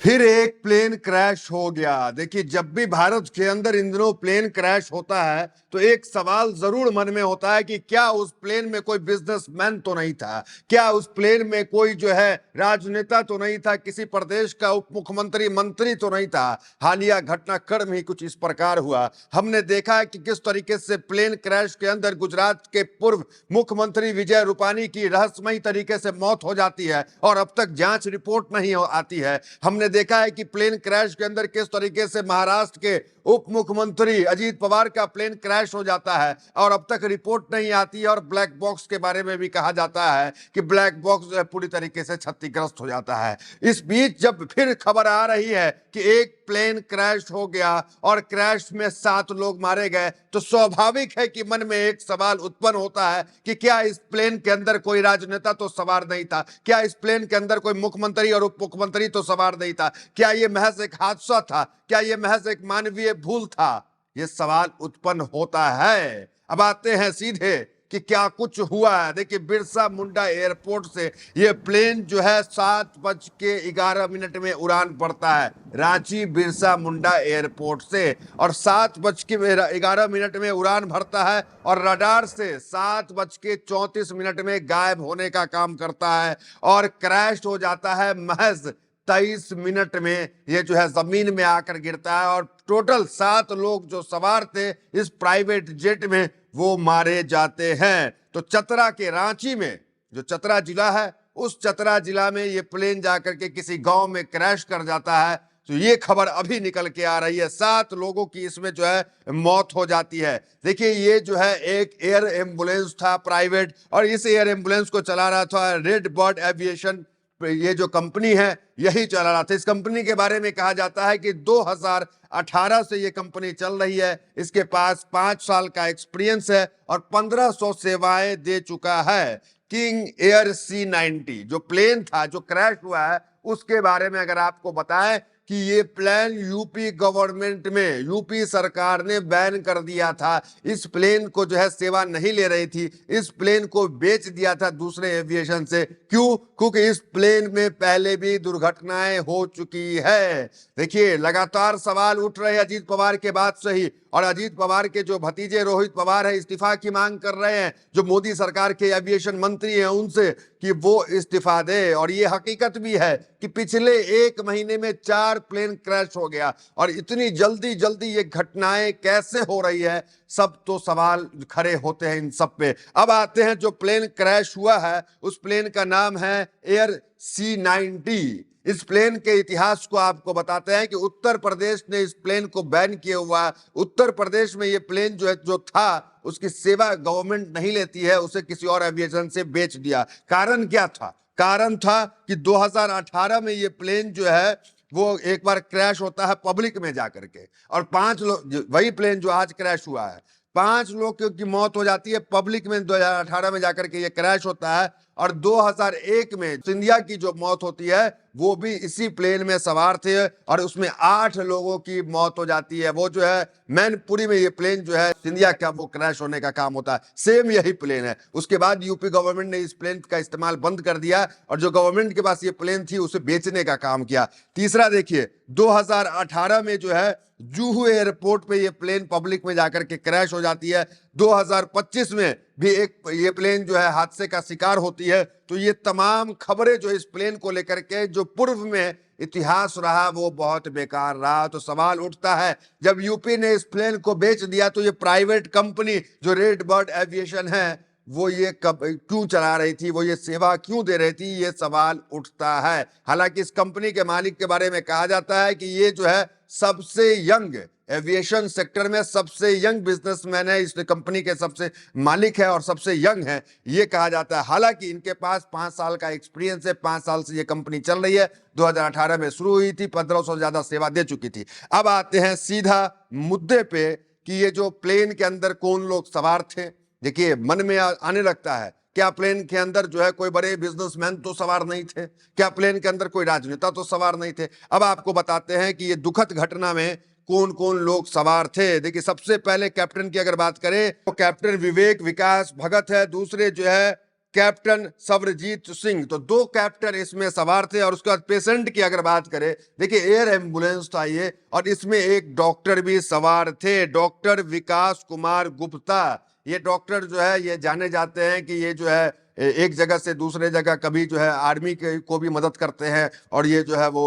फिर एक plane crash हो गया। देखिए, जब भी भारत के अंदर इन दिनों प्लेन क्रैश होता है तो एक सवाल जरूर मन में होता है कि क्या उस प्लेन में कोई बिजनेसमैन तो नहीं था, क्या उस प्लेन में कोई जो है राजनेता तो नहीं था, किसी प्रदेश का उप मुख्यमंत्री मंत्री तो नहीं था। हालिया घटनाक्रम ही कुछ इस प्रकार हुआ। हमने देखा है कि किस तरीके से प्लेन क्रैश के अंदर गुजरात के पूर्व मुख्यमंत्री विजय रूपानी की रहस्यमयी तरीके से मौत हो जाती है और अब तक जांच रिपोर्ट नहीं आती है। हमने देखा है कि प्लेन क्रैश के अंदर किस तरीके से महाराष्ट्र के उप मुख्यमंत्री अजीत पवार का प्लेन क्रैश हो जाता है और अब तक रिपोर्ट नहीं आती है। और ब्लैक बॉक्स के बारे में भी कहा जाता है कि ब्लैक बॉक्स पूरी तरीके से क्षतिग्रस्त हो जाता है। इस बीच जब फिर खबर आ रही है कि एक प्लेन क्रैश हो गया और क्रैश में 7 लोग मारे गए, तो स्वाभाविक है कि मन में एक सवाल उत्पन्न होता है कि क्या इस प्लेन के अंदर कोई राजनेता तो सवार नहीं था, क्या इस प्लेन के अंदर कोई मुख्यमंत्री और उप मुख्यमंत्री तो सवार नहीं था, क्या यह महज एक हादसा था, क्या यह महज एक मानवीय भूल था। यह सवाल उत्पन्न होता है। अब आते हैं सीधे कि क्या कुछ हुआ है। देखिए, बिरसा मुंडा एयरपोर्ट से यह प्लेन जो है 7:11 में उड़ान भरता है रांची बिरसा मुंडा एयरपोर्ट से, और 7:11 में उड़ान भरता है और रडार से 7:34 में गायब होने का काम करता है और क्रैश हो जाता है महज 23 मिनट में। ये जो है जमीन में आकर गिरता है और टोटल 7 लोग जो सवार थे इस प्राइवेट जेट में वो मारे जाते हैं। तो चतरा के रांची में, जो चतरा जिला है, उस चतरा जिला में ये प्लेन जाकर के किसी गांव में क्रैश कर जाता है। तो ये खबर अभी निकल के आ रही है, 7 लोगों की इसमें जो है मौत हो जाती है। देखिए, ये जो है एक एयर एम्बुलेंस था प्राइवेट, और इस एयर एम्बुलेंस को चला रहा था रेड बर्ड एविएशन, ये जो कंपनी है यही चला रहा था। इस कंपनी के बारे में कहा जाता है कि 2018 से ये कंपनी चल रही है। इसके पास 5 साल का एक्सपीरियंस है और 1500 सेवाएं दे चुका है। किंग एयर C-90 जो प्लेन था जो क्रैश हुआ है, उसके बारे में अगर आपको बताएं कि ये प्लेन यूपी गवर्नमेंट में, यूपी सरकार ने बैन कर दिया था। इस प्लेन को जो है सेवा नहीं ले रही थी, इस प्लेन को बेच दिया था दूसरे एविएशन से। क्यों? क्योंकि इस प्लेन में पहले भी दुर्घटनाएं हो चुकी है। देखिए, लगातार सवाल उठ रहे हैं अजीत पवार के बाद से ही, और अजीत पवार के जो भतीजे रोहित पवार है इस्तीफा की मांग कर रहे हैं, जो मोदी सरकार के एविएशन मंत्री हैं उनसे, कि वो इस्तीफा दे। और ये हकीकत भी है कि पिछले 1 महीने में 4 प्लेन क्रैश हो गया, और इतनी जल्दी जल्दी ये घटनाएं कैसे हो रही है, सब तो सवाल खड़े होते हैं इन सब पे। अब आते हैं जो प्लेन क्रैश हुआ है, उस प्लेन का नाम है एयर C-90। इस प्लेन के इतिहास को आपको बताते हैं कि उत्तर प्रदेश ने इस प्लेन को बैन किया हुआ। उत्तर प्रदेश में ये प्लेन जो था उसकी सेवा गवर्नमेंट नहीं लेती है, उसे किसी और एविएशन से बेच दिया। कारण क्या था? कारण था कि 2018 में ये प्लेन जो है वो एक बार क्रैश होता है पब्लिक में जाकर के, और 5 लोग, वही प्लेन जो आज क्रैश हुआ है, 5 लोग की मौत हो जाती है पब्लिक में। 2018 में जाकर के ये क्रैश होता है, और 2001 में सिंधिया की जो मौत होती है वो भी इसी प्लेन में सवार थे, और उसमें 8 लोगों की मौत हो जाती है। वो जो है मैनपुरी में ये प्लेन जो है सिंधिया का वो क्रैश होने का काम होता है, सेम यही प्लेन है। उसके बाद यूपी गवर्नमेंट ने इस प्लेन का इस्तेमाल बंद कर दिया, और जो गवर्नमेंट के पास ये प्लेन थी उसे बेचने का काम किया। तीसरा देखिए, 2018 में जो है जुहू एयरपोर्ट पे ये प्लेन पब्लिक में जाकर के क्रैश हो जाती है। 2025 में भी एक ये प्लेन जो है हादसे का शिकार होती है। तो ये तमाम खबरें जो इस प्लेन को लेकर के जो पूर्व में इतिहास रहा वो बहुत बेकार रहा। तो सवाल उठता है, जब यूपी ने इस प्लेन को बेच दिया तो ये प्राइवेट कंपनी जो रेड बर्ड एविएशन है वो ये कब क्यों चला रही थी, वो ये सेवा क्यों दे रही थी, ये सवाल उठता है। हालांकि इस कंपनी के मालिक के बारे में कहा जाता है कि ये जो है सबसे यंग एविएशन सेक्टर में सबसे यंग बिजनेसमैन है, इस कंपनी के सबसे मालिक है और सबसे यंग है, ये कहा जाता है। हालांकि इनके पास 5 साल का एक्सपीरियंस है, 5 साल से ये कंपनी चल रही है। 2018 में शुरू हुई थी, 1500 से ज्यादा सेवा दे चुकी थी। अब आते हैं सीधा मुद्दे पे कि ये जो प्लेन के अंदर कौन लोग सवार थे। देखिए, मन में आने लगता है, क्या प्लेन के अंदर जो है कोई बड़े बिजनेसमैन तो सवार नहीं थे? क्या प्लेन के अंदर कोई राजनेता तो सवार नहीं थे? अब आपको बताते हैं कि ये दुखद घटना में कौन कौन लोग सवार थे। देखिए, सबसे पहले कैप्टन की अगर बात करें तो कैप्टन विवेक विकास भगत है। दूसरे जो है कैप्टन सवरजीत सिंह। तो दो कैप्टन इसमें सवार थे। और उसके बाद पेशेंट की अगर बात करें, देखिए एयर एम्बुलेंस था ये, और इसमें एक डॉक्टर भी सवार थे, डॉक्टर विकास कुमार गुप्ता। ये डॉक्टर जो है ये जाने जाते हैं कि ये जो है एक जगह से दूसरे जगह, कभी जो है आर्मी को भी मदद करते हैं, और ये जो है वो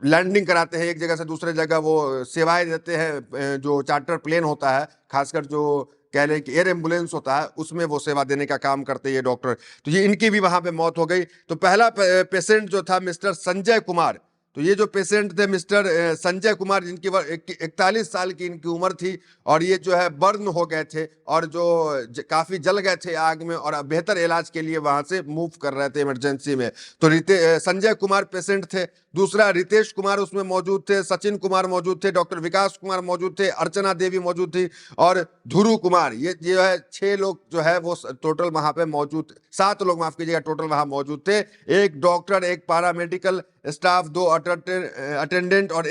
लैंडिंग कराते हैं एक जगह से दूसरे जगह, वो सेवाएं देते हैं। जो चार्टर प्लेन होता है, खासकर जो कह लें कि एयर एम्बुलेंस होता है, उसमें वो सेवा देने का काम करते हैं ये डॉक्टर। तो ये इनकी भी वहां पे मौत हो गई। तो पहला पेशेंट जो था मिस्टर संजय कुमार, तो ये जो पेशेंट थे मिस्टर संजय कुमार, जिनकी 41 साल की इनकी उम्र थी, और ये जो है बर्न हो गए थे, और जो काफी जल गए थे आग में, और बेहतर इलाज के लिए वहां से मूव कर रहे थे इमरजेंसी में। तो संजय कुमार पेशेंट थे। दूसरा रितेश कुमार उसमें मौजूद थे, सचिन कुमार मौजूद थे, डॉक्टर विकास कुमार मौजूद थे, अर्चना देवी मौजूद थी, और ध्रुव कुमार। ये जो है 6 लोग जो है वो टोटल वहां पे मौजूद, 7 लोग माफ कीजिएगा, टोटल वहां मौजूद थे। एक डॉक्टर, एक पैरामेडिकल स्टाफ, 2 अटेंडेंट, और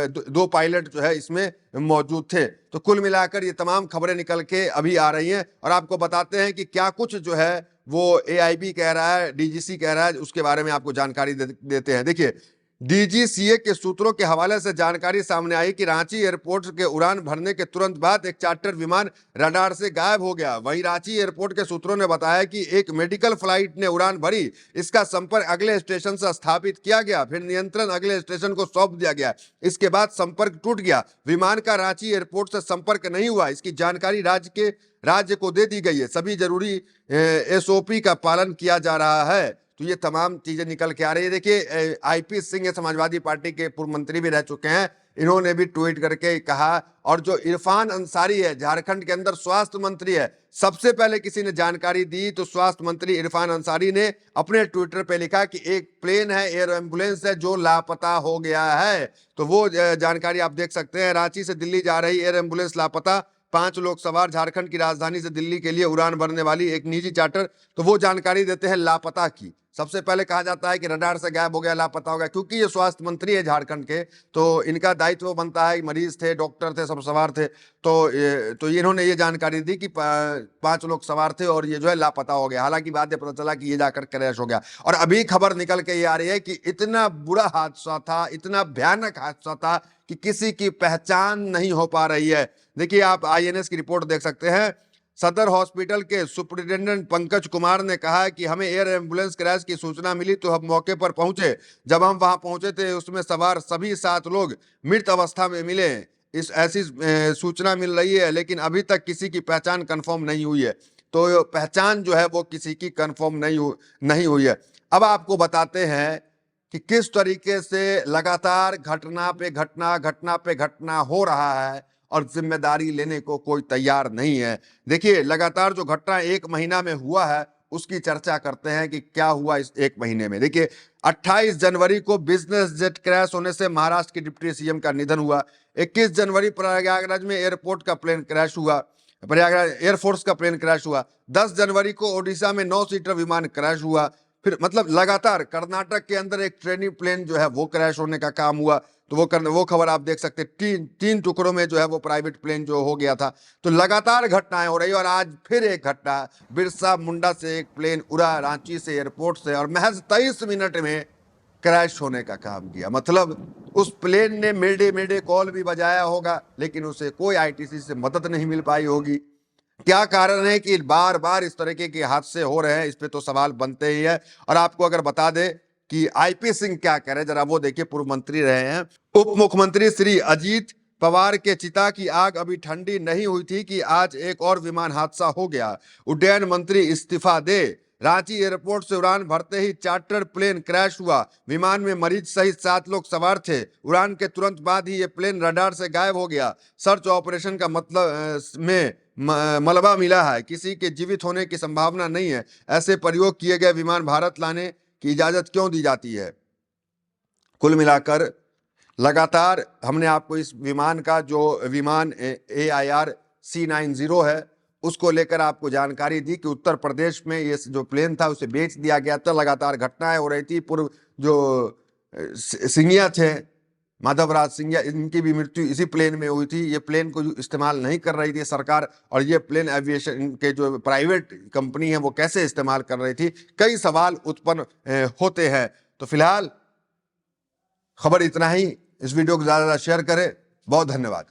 दो पायलट जो है इसमें मौजूद थे। तो कुल मिलाकर ये तमाम खबरें निकल के अभी आ रही हैं, और आपको बताते हैं कि क्या कुछ जो है वो एआईबी कह रहा है, डीजीसी कह रहा है, उसके बारे में आपको जानकारी देते हैं। देखिए, डीजीसीए के सूत्रों के हवाले से जानकारी सामने आई कि रांची एयरपोर्ट के उड़ान भरने के तुरंत बाद एक चार्टर विमान रडार से गायब हो गया। वहीं रांची एयरपोर्ट के सूत्रों ने बताया कि एक मेडिकल फ्लाइट ने उड़ान भरी, इसका संपर्क अगले स्टेशन से स्थापित किया गया, फिर नियंत्रण अगले स्टेशन को सौंप दिया गया। इसके बाद संपर्क टूट गया, विमान का रांची एयरपोर्ट से संपर्क नहीं हुआ। इसकी जानकारी राज्य को दे दी गई है, सभी जरूरी एसओपी का पालन किया जा रहा है। तो ये तमाम चीजें निकल के आ रही है। देखिए, आईपी सिंह समाजवादी पार्टी के पूर्व मंत्री भी रह चुके हैं, इन्होंने भी ट्वीट करके कहा। और जो इरफान अंसारी है, झारखंड के अंदर स्वास्थ्य मंत्री है, सबसे पहले किसी ने जानकारी दी तो स्वास्थ्य मंत्री इरफान अंसारी ने अपने ट्विटर पे लिखा कि एक प्लेन है, एयर एम्बुलेंस है, जो लापता हो गया है। तो वो जानकारी आप देख सकते हैं। रांची से दिल्ली जा रही एयर एम्बुलेंस लापता, 5 लोग सवार, झारखंड की राजधानी से दिल्ली के लिए उड़ान भरने वाली एक निजी चार्टर। तो वो जानकारी देते हैं लापता की। सबसे पहले कहा जाता है कि रडार से गायब हो गया, लापता हो गया, क्योंकि ये स्वास्थ्य मंत्री है झारखंड के, तो इनका दायित्व बनता है। मरीज थे, डॉक्टर थे, सब सवार थे। तो इन्होंने ये जानकारी दी कि 5 लोग सवार थे, और ये जो है लापता हो गया। हालांकि बाद में पता चला कि ये जाकर क्रैश हो गया। और अभी खबर निकल के ये आ रही है कि इतना बुरा हादसा था, इतना भयानक हादसा था कि किसी की पहचान नहीं हो पा रही है। देखिए, आप आईएनएस की रिपोर्ट देख सकते हैं। सदर हॉस्पिटल के सुपरिटेंडेंट पंकज कुमार ने कहा कि हमें एयर एम्बुलेंस क्रैश की सूचना मिली तो हम मौके पर पहुंचे। जब हम वहां पहुंचे थे, उसमें सवार सभी 7 लोग मृत अवस्था में मिले। इस ऐसी सूचना मिल रही है, लेकिन अभी तक किसी की पहचान कंफर्म नहीं हुई है। तो पहचान जो है वो किसी की कंफर्म नहीं हुई है। अब आपको बताते हैं कि किस तरीके से लगातार घटना पे घटना हो रहा है, और जिम्मेदारी लेने को कोई तैयार नहीं है। देखिए, लगातार जो घटना 1 महीना में हुआ है, उसकी चर्चा करते हैं कि क्या हुआ इस 1 महीने में। देखिए, 28 जनवरी को बिजनेस जेट क्रैश होने से महाराष्ट्र के डिप्टी सीएम का निधन हुआ। 21 जनवरी प्रयागराज में एयरपोर्ट का प्लेन क्रैश हुआ, प्रयागराज एयरफोर्स का प्लेन क्रैश हुआ। 10 जनवरी को ओडिशा में 9 सीटर विमान क्रैश हुआ। फिर मतलब लगातार कर्नाटक के अंदर एक ट्रेनिंग प्लेन जो है वो क्रैश होने का काम हुआ। तो वो खबर आप देख सकते हैं। तीन टुकड़ों में जो है वो प्राइवेट प्लेन जो हो गया था। तो लगातार घटनाएं हो रही, और आज फिर एक घटना, बिरसा मुंडा से एक प्लेन उड़ा रांची से एयरपोर्ट से, और महज 23 मिनट में क्रैश होने का काम किया। मतलब उस प्लेन ने मेडे कॉल भी बजाया होगा, लेकिन उसे कोई आईटीसी से मदद नहीं मिल पाई होगी। क्या कारण है कि बार बार इस तरीके के हादसे हो रहे हैं, इस पे तो सवाल बनते ही है। और आपको अगर बता दे कि आईपी सिंह क्या कह रहे हैं, जरा वो देखिए। पूर्व मंत्री रहे हैं। उप मुख्यमंत्री श्री अजीत पवार के चिता की आग अभी ठंडी नहीं हुई थी कि आज एक और विमान हादसा हो गया। उड्डयन मंत्री इस्तीफा दे, रांची एयरपोर्ट से उड़ान भरते ही चार्टर प्लेन क्रैश हुआ। विमान में मरीज सहित 7 लोग सवार थे। उड़ान के तुरंत बाद ही ये प्लेन रडार से गायब हो गया। सर्च ऑपरेशन का मतलब में मलबा मिला है, किसी के जीवित होने की संभावना नहीं है। ऐसे प्रयोग किए गए विमान भारत लाने की इजाजत क्यों दी जाती है? कुल मिलाकर लगातार हमने आपको इस विमान का, जो विमान AIR C90 है, उसको लेकर आपको जानकारी दी कि उत्तर प्रदेश में ये जो प्लेन था उसे बेच दिया गया था। लगातार घटनाएं हो रही थी। पूर्व जो सिंघिया थे, माधवराज सिंधिया, इनकी भी मृत्यु इसी प्लेन में हुई थी। ये प्लेन को इस्तेमाल नहीं कर रही थी सरकार, और ये प्लेन एविएशन के जो प्राइवेट कंपनी है वो कैसे इस्तेमाल कर रही थी, कई सवाल उत्पन्न होते हैं। तो फिलहाल खबर इतना ही। इस वीडियो को ज्यादा शेयर करें। बहुत धन्यवाद।